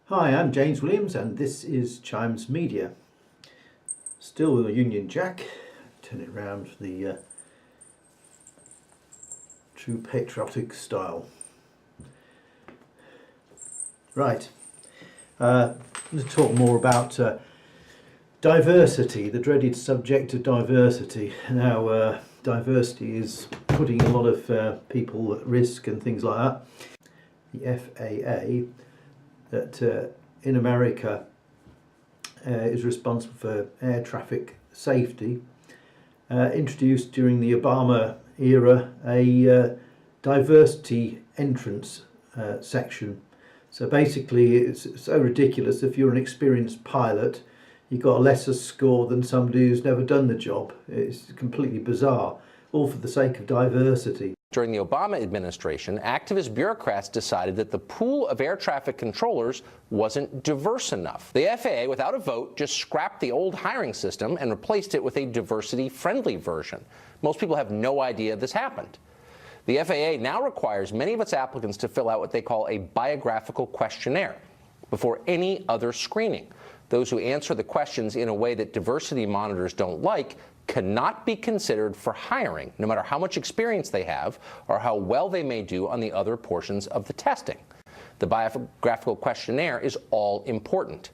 Hi, I'm James Williams and this is Chimes Media. Still with a Union Jack. Turn it round for the true patriotic style. Right, let's talk more about diversity, the dreaded subject of diversity. Now, diversity is putting a lot of people at risk and things like that. The FAA, that in America is responsible for air traffic safety, introduced during the Obama era a diversity entrance section. So basically it's so ridiculous, if you're an experienced pilot you've got a lesser score than somebody who's never done the job. It's completely bizarre, all for the sake of diversity. During the Obama administration, activist bureaucrats decided that the pool of air traffic controllers wasn't diverse enough. The FAA, without a vote, just scrapped the old hiring system and replaced it with a diversity-friendly version. Most people have no idea this happened. The FAA now requires many of its applicants to fill out what they call a biographical questionnaire before any other screening. Those who answer the questions in a way that diversity monitors don't like cannot be considered for hiring, no matter how much experience they have or how well they may do on the other portions of the testing. The biographical questionnaire is all important.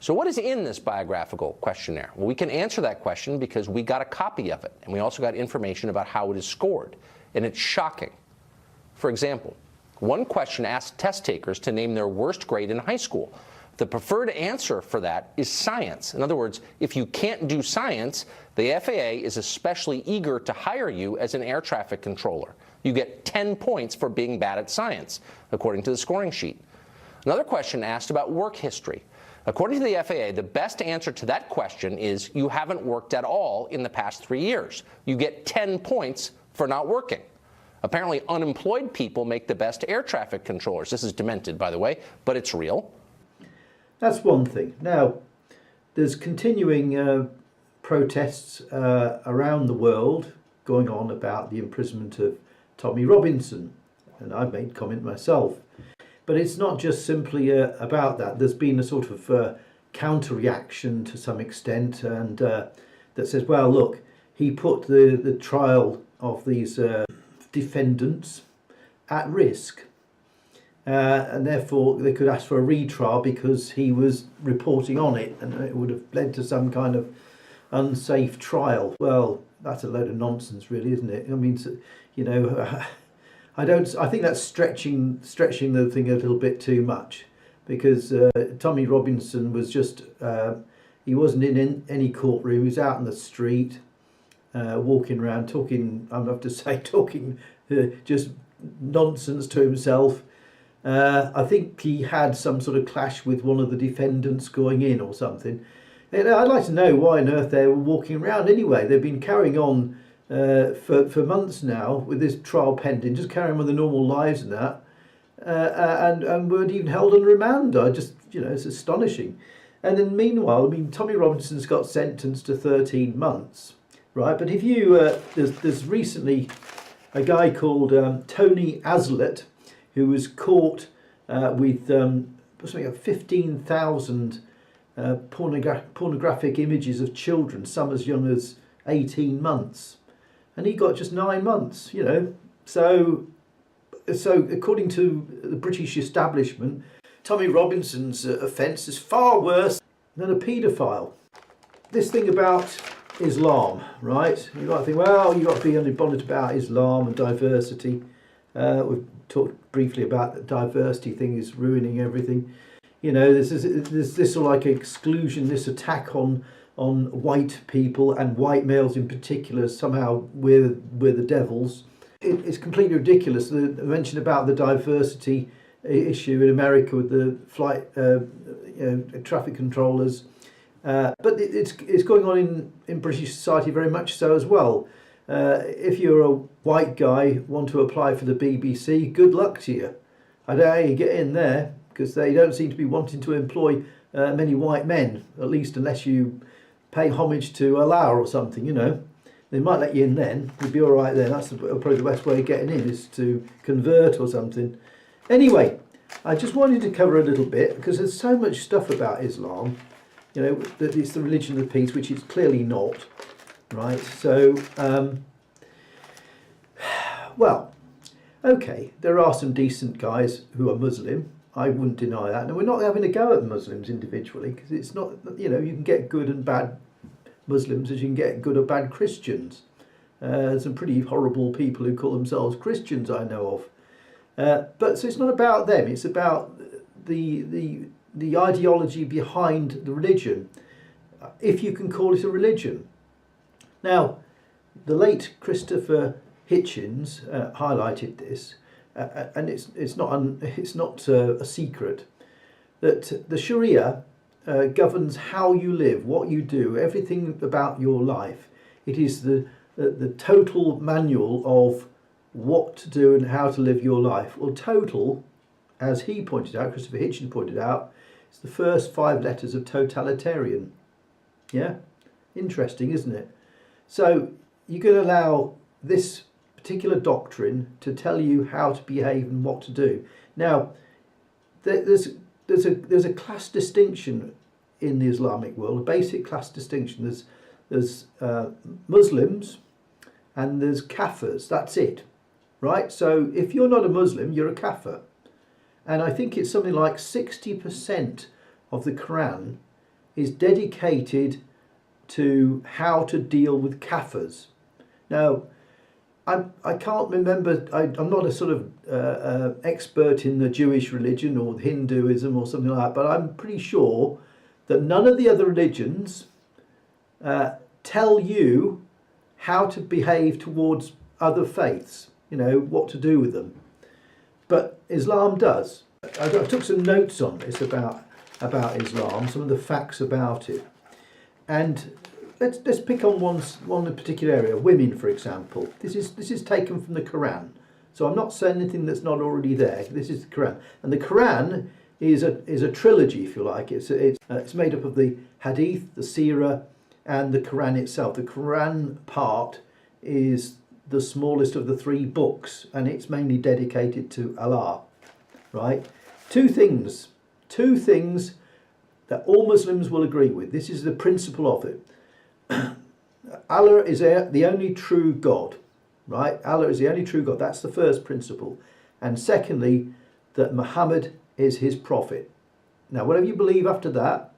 So what is in this biographical questionnaire? Well, we can answer that question because we got a copy of it, and we also got information about how it is scored, and it's shocking. For example, one question asked test takers to name their worst grade in high school. The preferred answer for that is science. In other words, if you can't do science, the FAA is especially eager to hire you as an air traffic controller. You get 10 points for being bad at science, according to the scoring sheet. Another question asked about work history. According to the FAA, the best answer to that question is you haven't worked at all in the past 3 years. You get 10 points for not working. Apparently, unemployed people make the best air traffic controllers. This is demented, by the way, but it's real. That's one thing. Now, there's continuing protests around the world going on about the imprisonment of Tommy Robinson, and I've made comment myself. But it's not just simply about that. There's been a sort of counter-reaction to some extent, and that says, well, look, he put the trial of these defendants at risk. And therefore they could ask for a retrial because he was reporting on it, and it would have led to some kind of unsafe trial. Well, that's a load of nonsense, really, isn't it? I mean, you know, I think that's stretching the thing a little bit too much, because Tommy Robinson was just he wasn't in any courtroom. He was out in the street, walking around, talking. I have to say, talking just nonsense to himself. I think he had some sort of clash with one of the defendants going in or something. And I'd like to know why on earth they were walking around anyway. They've been carrying on for months now with this trial pending, just carrying on with their normal lives and that, and weren't even held on remand. It's astonishing. And then meanwhile, I mean, Tommy Robinson's got sentenced to 13 months, right? But if you, there's recently a guy called Tony Aslett, who was caught with something like 15,000 pornographic images of children, some as young as 18 months. And he got just 9 months, you know. So according to the British establishment, Tommy Robinson's offence is far worse than a paedophile. This thing about Islam, right? You've got to think, well, you've got to be unbothered about Islam and diversity. We've talked briefly about the diversity thing is ruining everything. You know, there's this sort of like exclusion, this attack on white people and white males in particular. Somehow we're the devils. It's completely ridiculous. The mention about the diversity issue in America with the flight traffic controllers, but it's going on in British society very much so as well. If you're a white guy, want to apply for the BBC, good luck to you. I don't know how you get in there, because they don't seem to be wanting to employ many white men, at least unless you pay homage to Allah or something, you know. They might let you in then, you'd be all right then. That's probably the best way of getting in, is to convert or something. Anyway, I just wanted to cover a little bit because there's so much stuff about Islam, you know, that it's the religion of peace, which it's clearly not, right? So, well, okay, there are some decent guys who are Muslim. I wouldn't deny that. And we're not having a go at Muslims individually, because it's not, you know, you can get good and bad Muslims as you can get good or bad Christians. Some pretty horrible people who call themselves Christians I know of. But so it's not about them, it's about the ideology behind the religion, if you can call it a religion. Now, the late Christopher Hitchens highlighted this, and it's not a secret that the Sharia governs how you live, what you do, everything about your life. It is the total manual of what to do and how to live your life. Well, total, as he pointed out, Christopher Hitchens pointed out, is the first 5 letters of totalitarian. Yeah, interesting, isn't it? So you can allow this particular doctrine to tell you how to behave and what to do. Now, there's a class distinction in the Islamic world, a basic class distinction. There's Muslims and there's Kafirs. That's it, right? So if you're not a Muslim, you're a Kafir. And I think it's something like 60% of the Quran is dedicated to how to deal with Kafirs. Now, I can't remember, I'm not a sort of expert in the Jewish religion or Hinduism or something like that, but I'm pretty sure that none of the other religions tell you how to behave towards other faiths, you know, what to do with them. But Islam does. I took some notes on this about Islam, some of the facts about it. And let's pick on one particular area, women, for example. This is taken from the Quran. So I'm not saying anything that's not already there. This is the Quran. And the Quran is a trilogy, if you like. It's made up of the Hadith, the Seerah, and the Quran itself. The Quran part is the smallest of the 3 books, and it's mainly dedicated to Allah, right? Two things that all Muslims will agree with. This is the principle of it. Allah is the only true God, right? Allah is the only true God. That's the first principle. And secondly, that Muhammad is his prophet. Now, whatever you believe after that,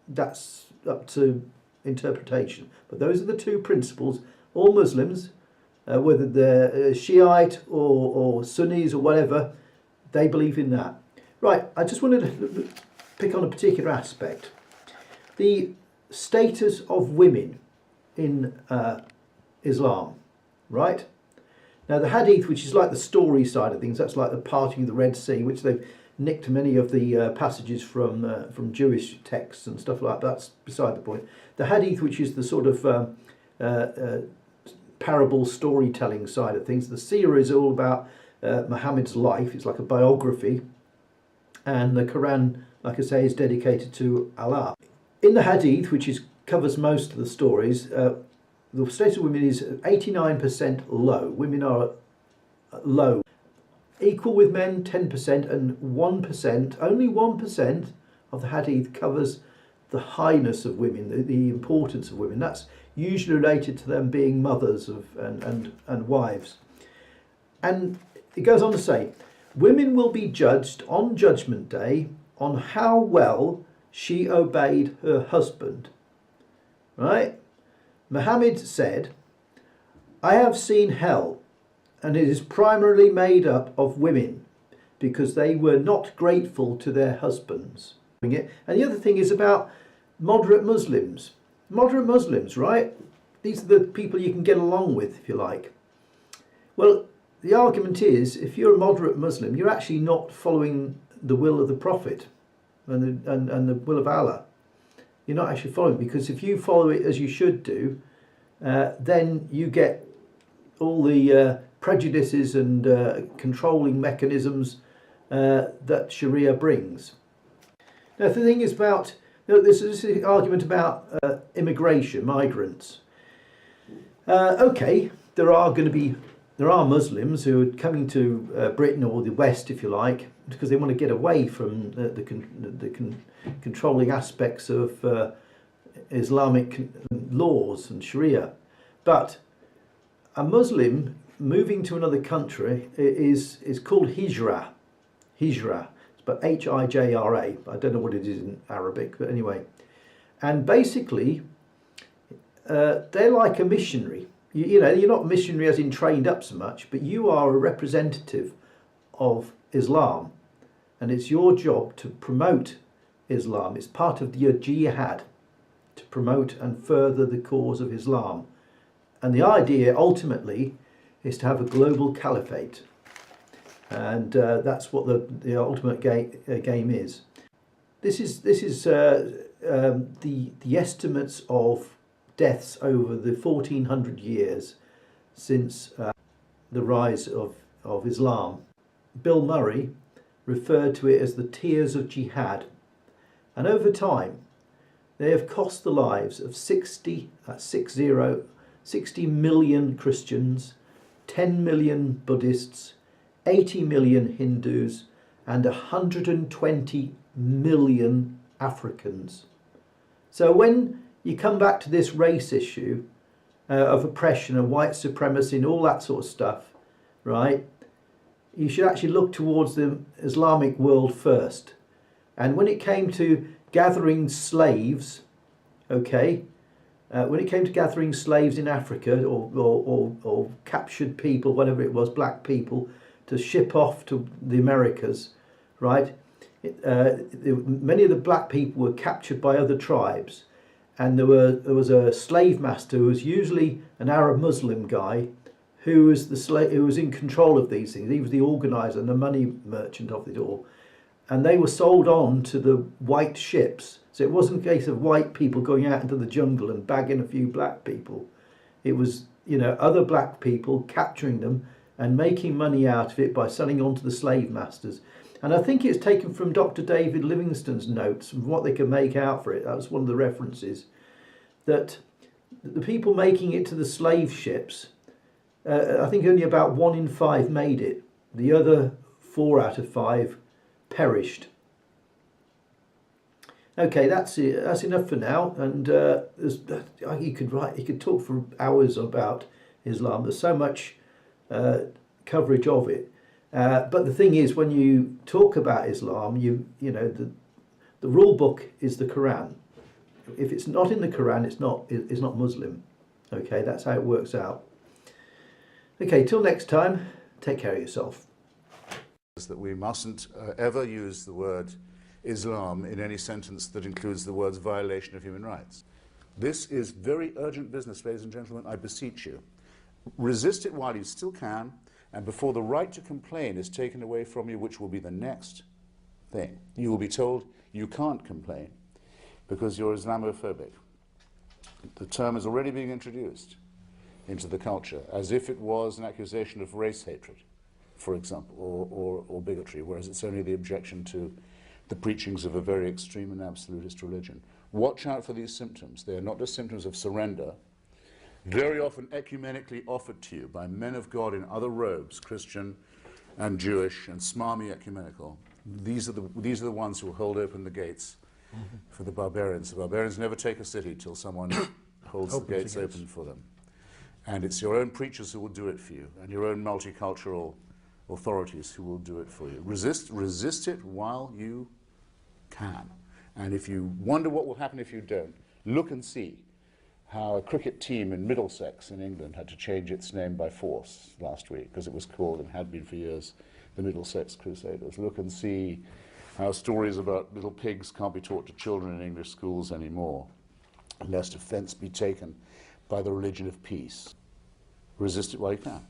that's up to interpretation. But those are the 2 principles. All Muslims, whether they're Shiite or Sunnis or whatever, they believe in that. Right, I just wanted to pick on a particular aspect. The status of women in Islam, right? Now the Hadith, which is like the story side of things, that's like the parting of the Red Sea, which they've nicked many of the passages from Jewish texts and stuff like that. That's beside the point. The Hadith, which is the sort of parable storytelling side of things. The Seerah is all about Muhammad's life. It's like a biography. And the Quran, like I say, is dedicated to Allah. In the Hadith, which covers most of the stories, the status of women is 89% low. Women are low. Equal with men, 10%, and 1%, only 1% of the Hadith covers the highness of women, the importance of women. That's usually related to them being mothers and wives. And it goes on to say, women will be judged on Judgment Day on how well she obeyed her husband. Right? Muhammad said, I have seen hell, and it is primarily made up of women because they were not grateful to their husbands. And the other thing is about moderate Muslims. Moderate Muslims, right? These are the people you can get along with, if you like. Well, the argument is, if you're a moderate Muslim, you're actually not following the will of the Prophet and the will of Allah. You're not actually following, because if you follow it as you should do, then you get all the prejudices and controlling mechanisms that Sharia brings. Now, the thing is about, this is an argument about immigration, migrants. Okay, there's there are Muslims who are coming to Britain or the West, if you like, because they want to get away from the controlling aspects of Islamic laws and Sharia. But a Muslim moving to another country is called hijra. Hijra. It's about Hijra. I don't know what it is in Arabic, but anyway. And basically, they're like a missionary. You know, you're not a missionary as in trained up so much, but you are a representative of Islam. And it's your job to promote Islam. It's part of your jihad, to promote and further the cause of Islam. And the idea ultimately is to have a global caliphate. And that's what the ultimate game is. This is the estimates of deaths over the 1400 years since the rise of Islam. Bill Murray referred to it as the tears of jihad. And over time, they have cost the lives of 60 million Christians, 10 million Buddhists, 80 million Hindus, and 120 million Africans. So when you come back to this race issue of oppression and white supremacy and all that sort of stuff, right, you should actually look towards the Islamic world first. And when it came to gathering slaves, okay, when it came to gathering slaves in Africa or captured people, whatever it was, black people, to ship off to the Americas, right, many of the black people were captured by other tribes. And there was a slave master who was usually an Arab Muslim guy who was who was in control of these things. He was the organizer and the money merchant of it all. And they were sold on to the white ships. So it wasn't a case of white people going out into the jungle and bagging a few black people. It was, you know, other black people capturing them and making money out of it by selling on to the slave masters. And I think it's taken from Dr. David Livingstone's notes and what they can make out for it. That was one of the references. That the people making it to the slave ships, I think only about 1 in 5 made it. The other 4 out of 5 perished. Okay, that's it. That's enough for now. And you could talk for hours about Islam. There's so much coverage of it. But the thing is, when you talk about Islam, you know the rule book is the Quran. If it's not in the Quran, it's not Muslim. Okay, that's how it works out. Okay, till next time, take care of yourself. That we mustn't ever use the word Islam in any sentence that includes the words violation of human rights. This is very urgent business, ladies and gentlemen. I beseech you. Resist it while you still can, and before the right to complain is taken away from you, which will be the next thing. You will be told you can't complain because you're Islamophobic. The term is already being introduced into the culture as if it was an accusation of race hatred, for example, or bigotry, whereas it's only the objection to the preachings of a very extreme and absolutist religion. Watch out for these symptoms. They are not just symptoms of surrender, very often ecumenically offered to you by men of God in other robes, Christian and Jewish and smarmy ecumenical. These are the ones who will hold open the gates for the barbarians. The barbarians never take a city till someone holds the gates open for them. And it's your own preachers who will do it for you, and your own multicultural authorities who will do it for you. Resist it while you can. And if you wonder what will happen if you don't, look and see how a cricket team in Middlesex in England had to change its name by force last week, because it was called, and had been for years, the Middlesex Crusaders. Look and see how stories about little pigs can't be taught to children in English schools anymore, lest offense be taken by the religion of peace. Resist it while you can.